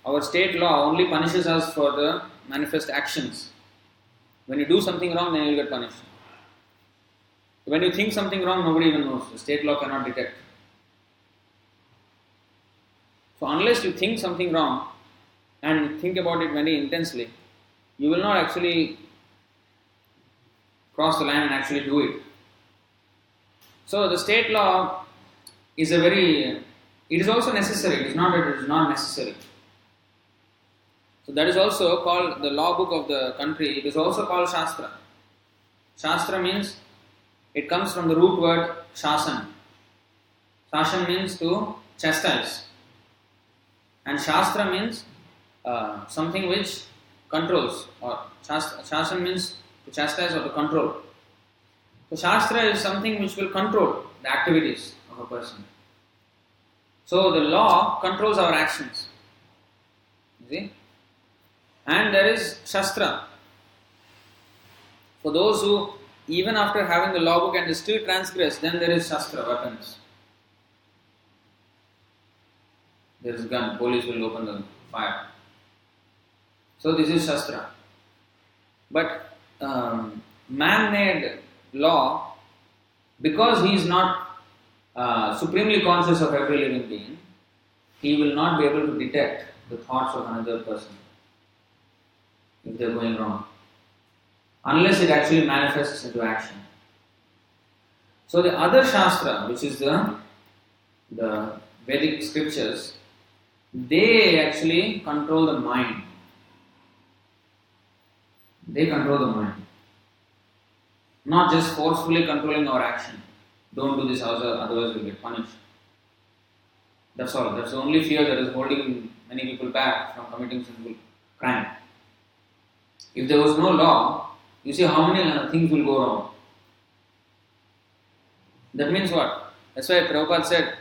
Our state law only punishes us for the manifest actions. When you do something wrong, then you will get punished. When you think something wrong, nobody even knows. The state law cannot detect. So unless you think something wrong and think about it very intensely, you will not actually cross the line and actually do it. So the state law is it is also necessary. It is not that it is not necessary. So that is also called the law book of the country. It is also called Shastra. Shastra means, it comes from the root word shasan. Shasan means to chastise. And Shastra means something which controls. Or Shasan means to chastise or to control. So Shastra is something which will control the activities of a person. So the law controls our actions. You see? And there is Shastra. For those who, even after having the law book and they still transgress, then there is Shastra, weapons. There is gun, police will open the fire. So this is Shastra. But man-made law, because he is not supremely conscious of every living being, he will not be able to detect the thoughts of another person if they are going wrong, unless it actually manifests into action. So the other Shastra, which is the Vedic scriptures, they actually control the mind. They control the mind. Not just forcefully controlling our action. Don't do this, otherwise we'll get punished. That's all. That's the only fear that is holding many people back from committing sinful crime. If there was no law, you see how many things will go wrong. That means what? That's why Prabhupada said,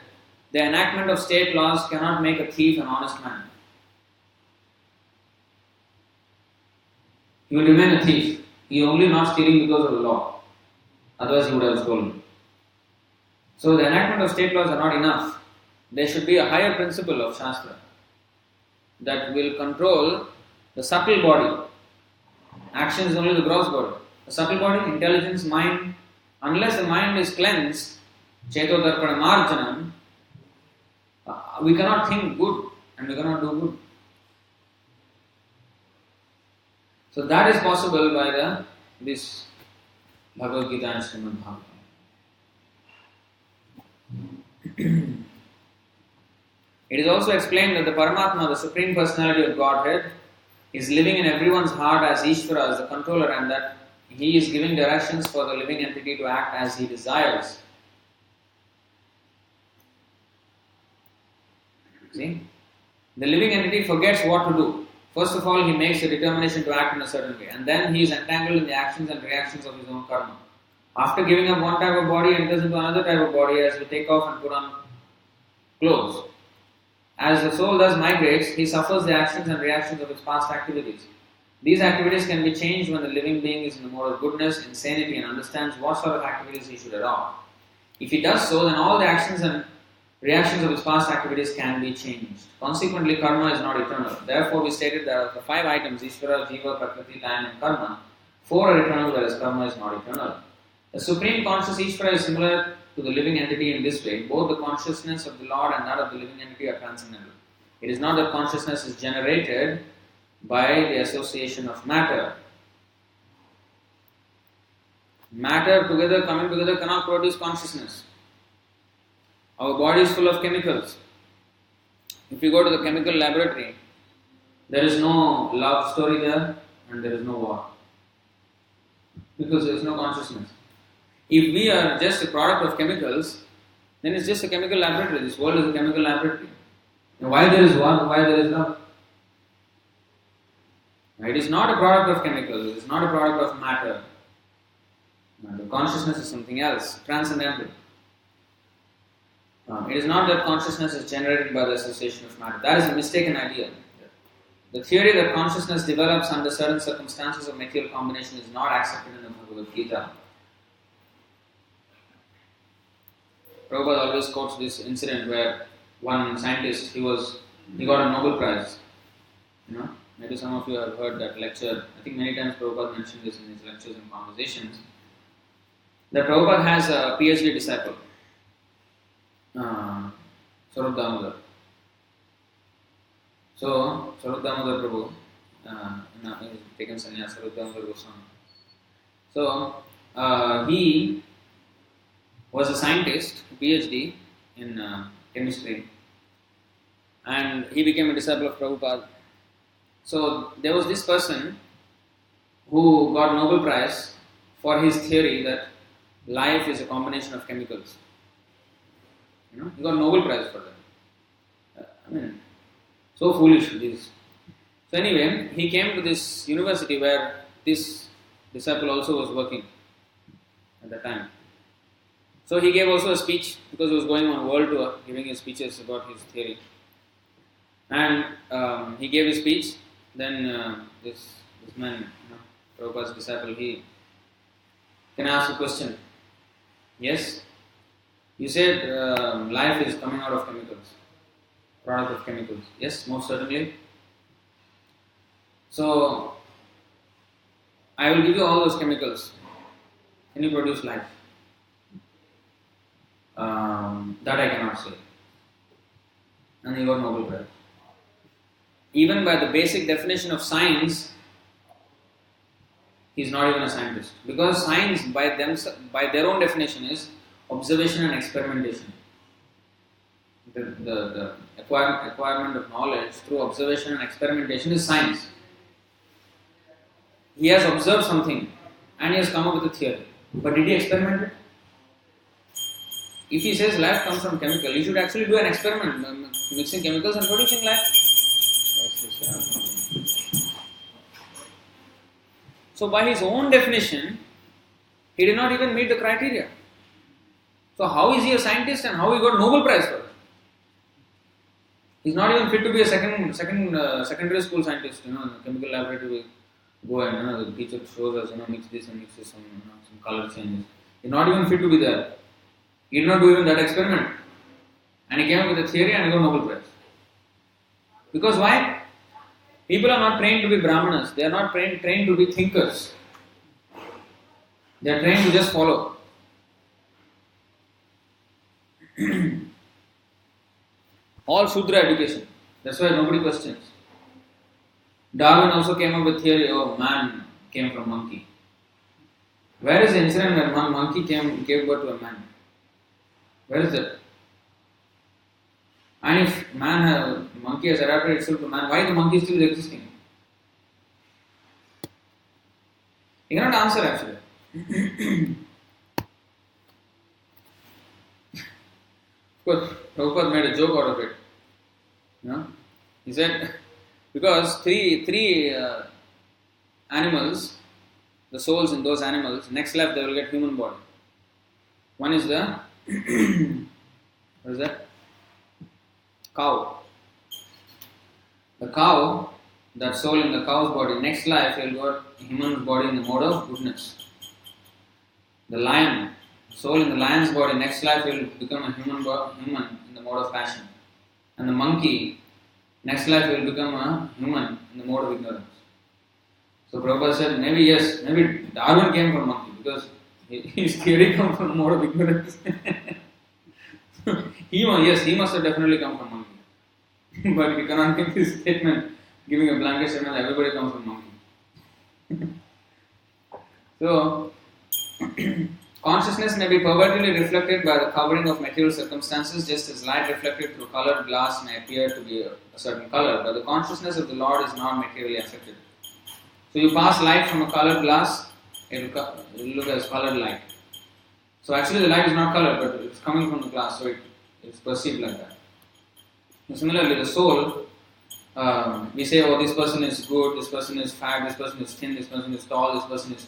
the enactment of state laws cannot make a thief an honest man. He will remain a thief. He is only not stealing because of the law. Otherwise he would have stolen. So the enactment of state laws are not enough. There should be a higher principle of Shastra that will control the subtle body. Action is only the gross body. The subtle body, intelligence, mind, unless the mind is cleansed, Cheto Darpana Marjanam, we cannot think good and we cannot do good. So that is possible by this Bhagavad-gītā and Srimad Bhagavatam. It is also explained that the Paramatma, the Supreme Personality of Godhead, is living in everyone's heart as Ishvara, as the controller, and that he is giving directions for the living entity to act as he desires. See? The living entity forgets what to do. First of all, he makes a determination to act in a certain way, and then he is entangled in the actions and reactions of his own karma. After giving up one type of body, he enters into another type of body as we take off and put on clothes. As the soul thus migrates, he suffers the actions and reactions of its past activities. These activities can be changed when the living being is in the mode of goodness, insanity, and understands what sort of activities he should adopt. If he does so, then all the actions and reactions of his past activities can be changed. Consequently, karma is not eternal. Therefore, we stated that of the 5 items, Ishvara, Jiva, Prakriti, time, and karma, 4 are eternal, whereas karma is not eternal. The Supreme Conscious Ishvara is similar to the living entity in this way. Both the consciousness of the Lord and that of the living entity are transcendental. It is not that consciousness is generated by the association of matter. Matter coming together cannot produce consciousness. Our body is full of chemicals. If you go to the chemical laboratory, there is no love story there and there is no war. Because there is no consciousness. If we are just a product of chemicals, then it's just a chemical laboratory. This world is a chemical laboratory. And why there is war? Why there is love? It is not a product of chemicals. It is not a product of matter. The consciousness is something else, transcendental. It is not that consciousness is generated by the association of matter. That is a mistaken idea. The theory that consciousness develops under certain circumstances of material combination is not accepted in the Bhagavad-gītā. Prabhupada always quotes this incident where one scientist, he got a Nobel Prize. maybe some of you have heard that lecture. I think many times Prabhupada mentioned this in his lectures and conversations. That Prabhupada has a PhD disciple, Swarup Damodar. So, Swarup Damodar Prabhu, he's taken sannyas, Swarup Damodar Goswami. So, he was a scientist, PhD in chemistry, and he became a disciple of Prabhupada. So, there was this person who got Nobel Prize for his theory that life is a combination of chemicals. He got Nobel Prize for that. So foolish it is. So anyway, he came to this university where this disciple also was working at that time. So he gave also a speech because he was going on world tour, giving his speeches about his theory. And he gave his speech. Then this man, Prabhupada's disciple, he can ask a question. Yes, you said life is coming out of chemicals, product of chemicals. Yes, most certainly. So, I will give you all those chemicals. Can you produce life? That I cannot say. And he got Nobel Prize. Even by the basic definition of science, he is not even a scientist. Because science, by their own definition, is observation and experimentation. The acquirement of knowledge through observation and experimentation is science. He has observed something and he has come up with a theory. But did he experiment it? If he says life comes from chemical, he should actually do an experiment, mixing chemicals and producing life. So by his own definition, he did not even meet the criteria. So how is he a scientist and how he got Nobel Prize for it? He's not even fit to be a secondary school scientist. In the chemical laboratory, we go and the teacher shows us, mix this and mix this, some color changes. He's not even fit to be there. He did not do even that experiment. And he came up with a theory and he got Nobel Prize. Because why? People are not trained to be Brahmanas. They are not trained to be thinkers. They are trained to just follow. All Shudra education. That's why nobody questions. Darwin also came up with theory, man came from monkey. Where is the incident where one monkey gave birth to a man? Where is that? And if monkey has adapted itself to man, why the monkey is still existing? He cannot answer actually. Of course, Prabhupada made a joke out of it. He said, because three animals, the souls in those animals, next life they will get human body. One is the what is that? Cow. The cow, that soul in the cow's body, next life he will got human body in the mode of goodness. The lion, soul in the lion's body, next life he will become a human in the mode of passion. And the monkey, next life he will become a human in the mode of ignorance. So Prabhupada said, maybe Darwin came from monkey because his theory comes from the mode of ignorance. He must have definitely come from monkey. But we cannot make this statement, giving a blanket statement that everybody comes from monkey. So, consciousness may be pervertedly reflected by the covering of material circumstances, just as light reflected through colored glass may appear to be a certain color, but the consciousness of the Lord is not materially affected. So you pass light from a colored glass, it will look as colored light. So actually the light is not colored, but it's coming from the glass, so it's perceived like that. And similarly, the soul, we say, this person is good, this person is fat, this person is thin, this person is tall, this person is...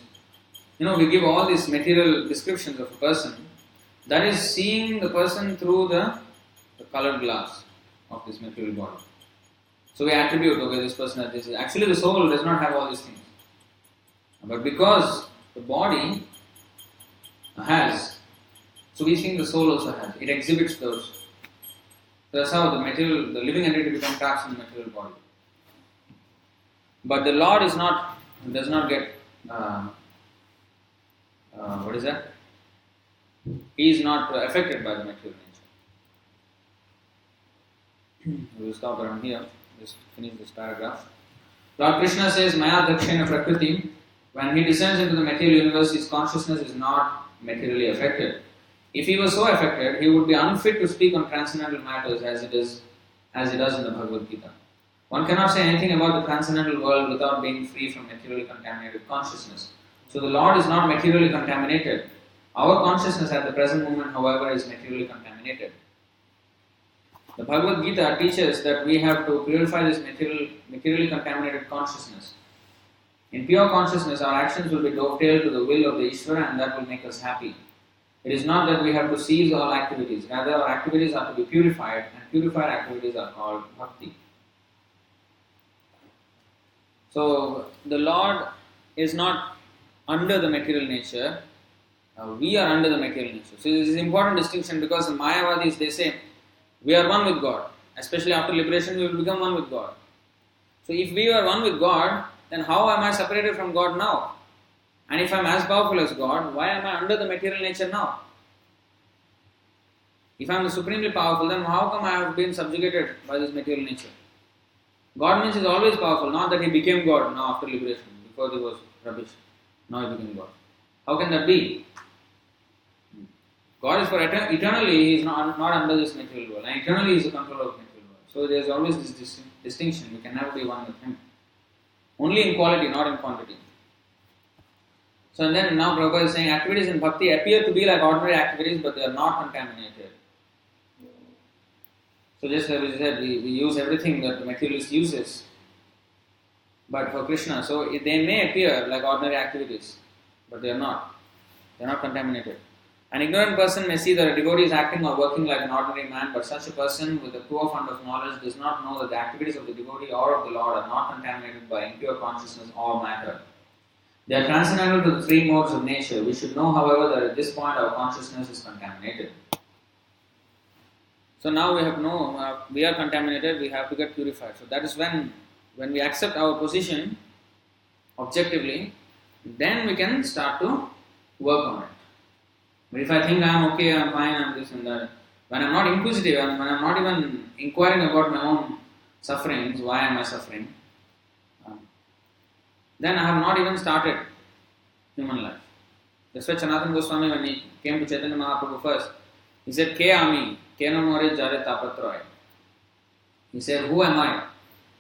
we give all these material descriptions of a person. That is seeing the person through the colored glass of this material body. So we attribute, this person has this. Actually the soul does not have all these things. But because the body has, so we think the soul also has. It exhibits those. So that's how the living entity becomes trapped in the material body. But the Lord does not get, what is that? He is not affected by the material nature. We will stop around here. Just finish this paragraph. Lord Krishna says, Maya Dakshina Prakriti. When he descends into the material universe, his consciousness is not materially affected. If he was so affected, he would be unfit to speak on transcendental matters as he does in the Bhagavad-gītā. One cannot say anything about the transcendental world without being free from materially contaminated consciousness. So the Lord is not materially contaminated. Our consciousness at the present moment, however, is materially contaminated. The Bhagavad-gītā teaches that we have to purify this materially contaminated consciousness. In pure consciousness, our actions will be dovetailed to the will of the Ishvara, and that will make us happy. It is not that we have to cease all activities. Rather, our activities are to be purified, and purified activities are called bhakti. So, the Lord is not under the material nature. We are under the material nature. So, this is an important distinction because the Mayavadis, they say, we are one with God. Especially after liberation, we will become one with God. So, if we are one with God, then how am I separated from God now? And if I am as powerful as God, why am I under the material nature now? If I am supremely powerful, then how come I have been subjugated by this material nature? God means he is always powerful, not that he became God now after liberation. Before he was rubbish, now he became God. How can that be? God is for eternally, he is not under this material world, and eternally he is the controller of material world. So there is always this distinction. We can never be one with him. Only in quality, not in quantity. So and then now Prabhupada is saying activities in bhakti appear to be like ordinary activities, but they are not contaminated. So just as we said, we use everything that the materialist uses. But for Krishna, so they may appear like ordinary activities, but they are not. They are not contaminated. An ignorant person may see that a devotee is acting or working like an ordinary man, but such a person with a poor fund of knowledge does not know that the activities of the devotee or of the Lord are not contaminated by impure consciousness or matter. They are transcendental to the three modes of nature. We should know, however, that at this point our consciousness is contaminated. So now we have we are contaminated, we have to get purified. So that is when we accept our position objectively, then we can start to work on it. But if I think I am okay, I am fine, I am this and that, when I am not inquisitive, and when I am not even inquiring about my own sufferings, why am I suffering, then I have not even started human life. That's why Sanatana Goswami, when he came to Chaitanya Mahaprabhu first, he said, Ke ami, ke no more jare tapatroy. He said, who am I?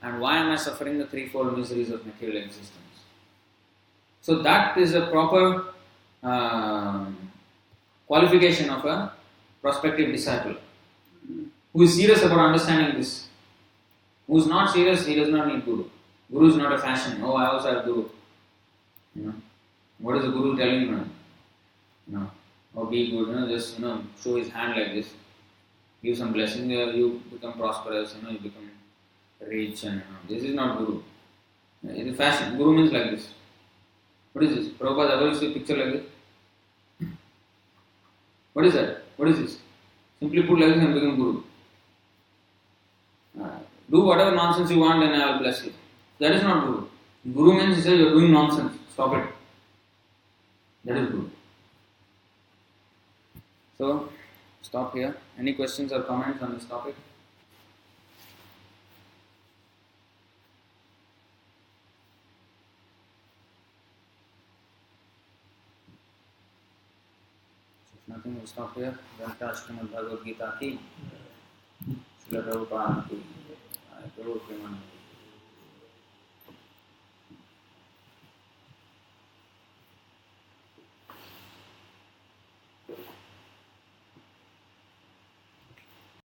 And why am I suffering the threefold miseries of material existence? So that is a proper qualification of a prospective disciple who is serious about understanding this. Who is not serious, he does not need Guru. Guru is not a fashion. Oh, I also have Guru. What is the Guru telling you? Oh, be good. Just show his hand like this. Give some blessing. You become prosperous. You become rich. And this is not Guru. It is fashion. Guru means like this. What is this? Prabhupada ever used a picture like this? What is that? What is this? Simply put like this and become Guru. Do whatever nonsense you want and I will bless you. That is not Guru. Guru means he says you are doing nonsense. Stop it. That is Guru. So, stop here. Any questions or comments on this topic? If nothing, we'll stop here. Bhagavad-gītā ki. Srila Prabhupada ki.